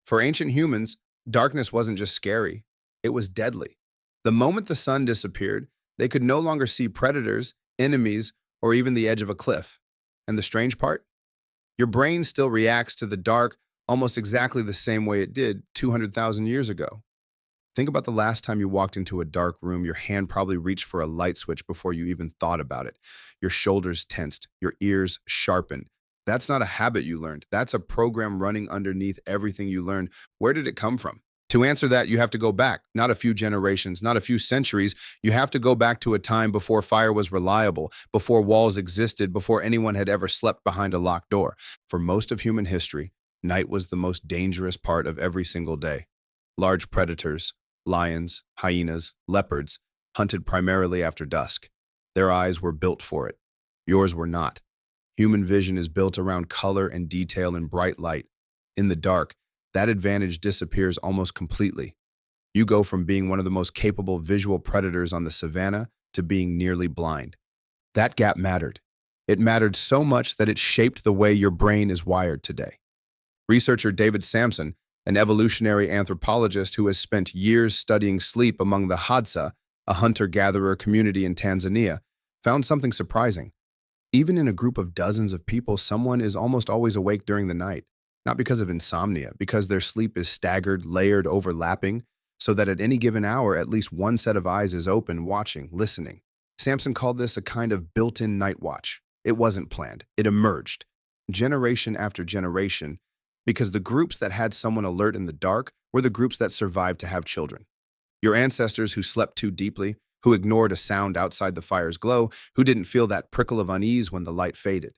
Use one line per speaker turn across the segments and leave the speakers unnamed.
For ancient humans, darkness wasn't just scary, it was deadly. The moment the sun disappeared, they could no longer see predators, enemies, or even the edge of a cliff. And the strange part? Your brain still reacts to the dark almost exactly the same way it did 200,000 years ago. Think about the last time you walked into a dark room. Your hand probably reached for a light switch before you even thought about it. Your shoulders tensed, your ears sharpened. That's not a habit you learned. That's a program running underneath everything you learned. Where did it come from? To answer that, you have to go back, not a few generations, not a few centuries. You have to go back to a time before fire was reliable, before walls existed, before anyone had ever slept behind a locked door. For most of human history, night was the most dangerous part of every single day. Large predators, lions, hyenas, leopards, hunted primarily after dusk. Their eyes were built for it. Yours were not. Human vision is built around color and detail and bright light. In the dark, that advantage disappears almost completely. You go from being one of the most capable visual predators on the savannah to being nearly blind. That gap mattered. It mattered so much that it shaped the way your brain is wired today. Researcher David Sampson, an evolutionary anthropologist who has spent years studying sleep among the Hadza, a hunter-gatherer community in Tanzania, found something surprising. Even in a group of dozens of people, someone is almost always awake during the night, not because of insomnia, because their sleep is staggered, layered, overlapping, so that at any given hour, at least one set of eyes is open, watching, listening. Sampson called this a kind of built-in night watch. It wasn't planned. It emerged, generation after generation, because the groups that had someone alert in the dark were the groups that survived to have children. Your ancestors who slept too deeply, who ignored a sound outside the fire's glow, who didn't feel that prickle of unease when the light faded.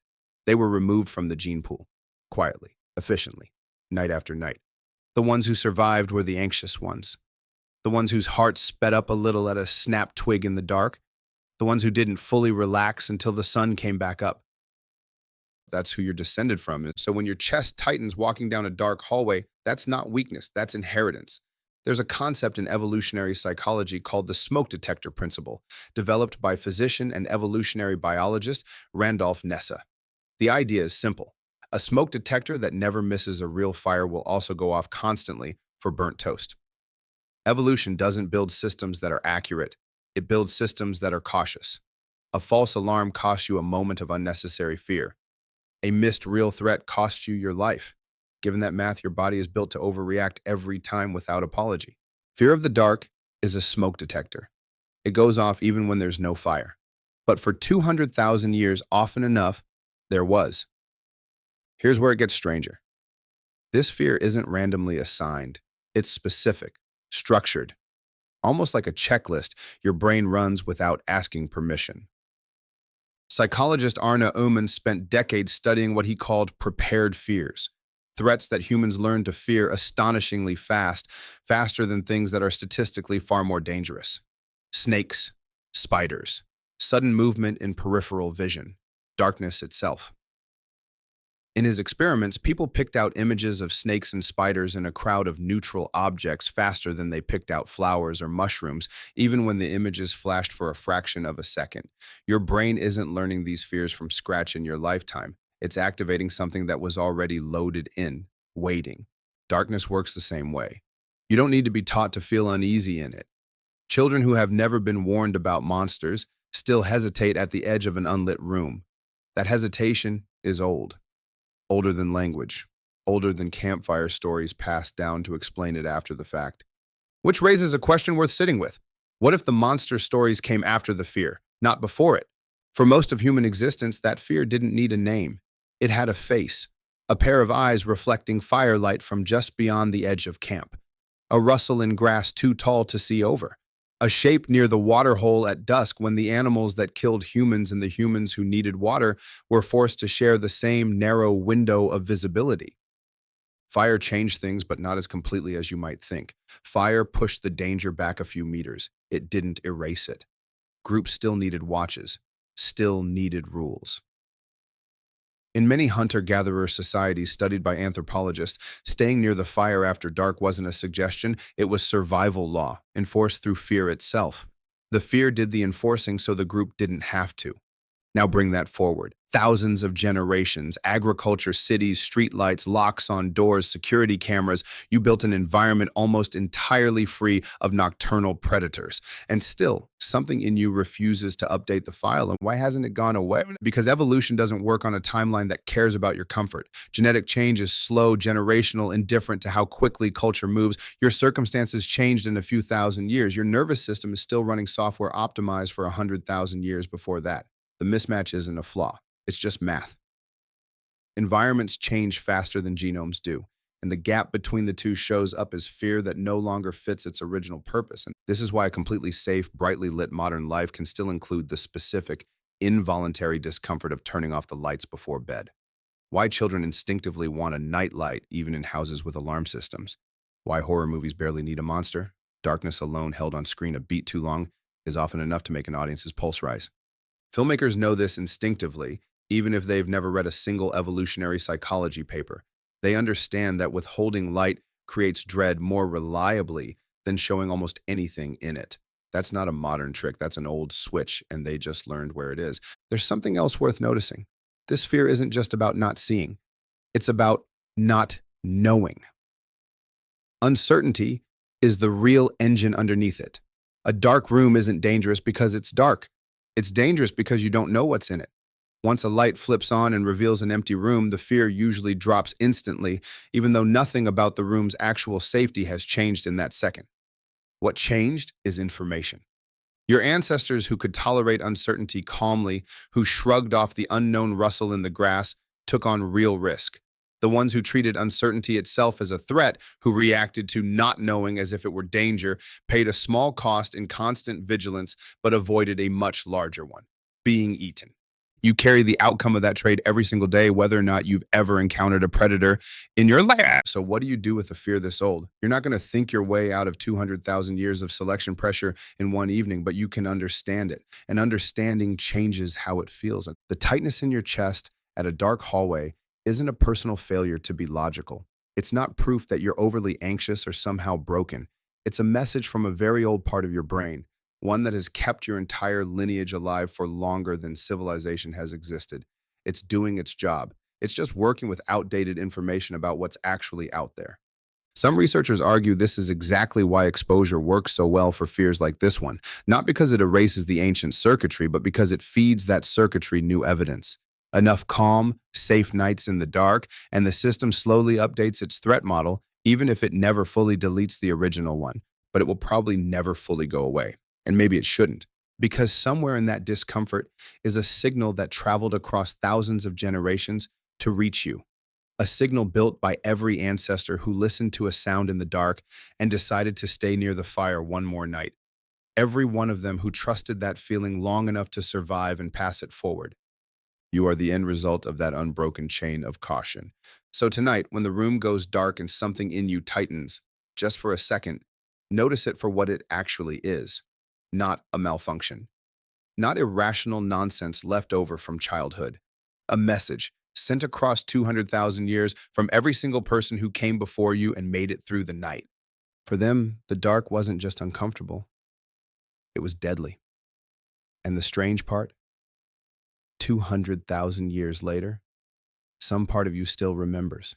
They were removed from the gene pool, quietly, efficiently, night after night. The ones who survived were the anxious ones, the ones whose hearts sped up a little at a snapped twig in the dark, the ones who didn't fully relax until the sun came back up. That's who you're descended from. So when your chest tightens walking down a dark hallway, that's not weakness, that's inheritance. There's a concept in evolutionary psychology called the smoke detector principle, developed by physician and evolutionary biologist Randolph Nessa. The idea is simple. A smoke detector that never misses a real fire will also go off constantly for burnt toast. Evolution doesn't build systems that are accurate. It builds systems that are cautious. A false alarm costs you a moment of unnecessary fear. A missed real threat costs you your life. Given that math, your body is built to overreact every time without apology. Fear of the dark is a smoke detector. It goes off even when there's no fire. But for 200,000 years, often enough, there was. Here's where it gets stranger. This fear isn't randomly assigned. It's specific, structured. Almost like a checklist your brain runs without asking permission. Psychologist Arne Ullman spent decades studying what he called prepared fears. Threats that humans learn to fear astonishingly fast, faster than things that are statistically far more dangerous. Snakes, spiders, sudden movement in peripheral vision, darkness itself. In his experiments, people picked out images of snakes and spiders in a crowd of neutral objects faster than they picked out flowers or mushrooms, even when the images flashed for a fraction of a second. Your brain isn't learning these fears from scratch in your lifetime. It's activating something that was already loaded in, waiting. Darkness works the same way. You don't need to be taught to feel uneasy in it. Children who have never been warned about monsters still hesitate at the edge of an unlit room. That hesitation is old. Older than language, older than campfire stories passed down to explain it after the fact. Which raises a question worth sitting with. What if the monster stories came after the fear, not before it? For most of human existence, that fear didn't need a name. It had a face, a pair of eyes reflecting firelight from just beyond the edge of camp, a rustle in grass too tall to see over, a shape near the water hole at dusk when the animals that killed humans and the humans who needed water were forced to share the same narrow window of visibility. Fire changed things, but not as completely as you might think. Fire pushed the danger back a few meters. It didn't erase it. Groups still needed watches, still needed rules. In many hunter-gatherer societies studied by anthropologists, staying near the fire after dark wasn't a suggestion, it was survival law, enforced through fear itself. The fear did the enforcing so the group didn't have to. Now bring that forward. Thousands of generations, agriculture, cities, streetlights, locks on doors, security cameras. You built an environment almost entirely free of nocturnal predators. And still, something in you refuses to update the file. And why hasn't it gone away? Because evolution doesn't work on a timeline that cares about your comfort. Genetic change is slow, generational, indifferent to how quickly culture moves. Your circumstances changed in a few thousand years. Your nervous system is still running software optimized for 100,000 years before that. The mismatch isn't a flaw. It's just math. Environments change faster than genomes do, and the gap between the two shows up as fear that no longer fits its original purpose. And this is why a completely safe, brightly lit modern life can still include the specific, involuntary discomfort of turning off the lights before bed. Why children instinctively want a nightlight even in houses with alarm systems. Why horror movies barely need a monster. Darkness alone held on screen a beat too long is often enough to make an audience's pulse rise. Filmmakers know this instinctively, even if they've never read a single evolutionary psychology paper. They understand that withholding light creates dread more reliably than showing almost anything in it. That's not a modern trick, that's an old switch, and they just learned where it is. There's something else worth noticing. This fear isn't just about not seeing, it's about not knowing. Uncertainty is the real engine underneath it. A dark room isn't dangerous because it's dark. It's dangerous because you don't know what's in it. Once a light flips on and reveals an empty room, the fear usually drops instantly, even though nothing about the room's actual safety has changed in that second. What changed is information. Your ancestors who could tolerate uncertainty calmly, who shrugged off the unknown rustle in the grass, took on real risk. The ones who treated uncertainty itself as a threat, who reacted to not knowing as if it were danger, paid a small cost in constant vigilance, but avoided a much larger one: being eaten. You carry the outcome of that trade every single day, whether or not you've ever encountered a predator in your life. So what do you do with a fear this old? You're not going to think your way out of 200,000 years of selection pressure in one evening, but you can understand it. And understanding changes how it feels. The tightness in your chest at a dark hallway isn't a personal failure to be logical. It's not proof that you're overly anxious or somehow broken. It's a message from a very old part of your brain, one that has kept your entire lineage alive for longer than civilization has existed. It's doing its job. It's just working with outdated information about what's actually out there. Some researchers argue this is exactly why exposure works so well for fears like this one, not because it erases the ancient circuitry, but because it feeds that circuitry new evidence. Enough calm, safe nights in the dark, and the system slowly updates its threat model, even if it never fully deletes the original one. But it will probably never fully go away. And maybe it shouldn't, because somewhere in that discomfort is a signal that traveled across thousands of generations to reach you. A signal built by every ancestor who listened to a sound in the dark and decided to stay near the fire one more night. Every one of them who trusted that feeling long enough to survive and pass it forward. You are the end result of that unbroken chain of caution. So tonight, when the room goes dark and something in you tightens, just for a second, notice it for what it actually is. Not a malfunction. Not irrational nonsense left over from childhood. A message sent across 200,000 years from every single person who came before you and made it through the night. For them, the dark wasn't just uncomfortable. It was deadly. And the strange part? 200,000 years later, some part of you still remembers.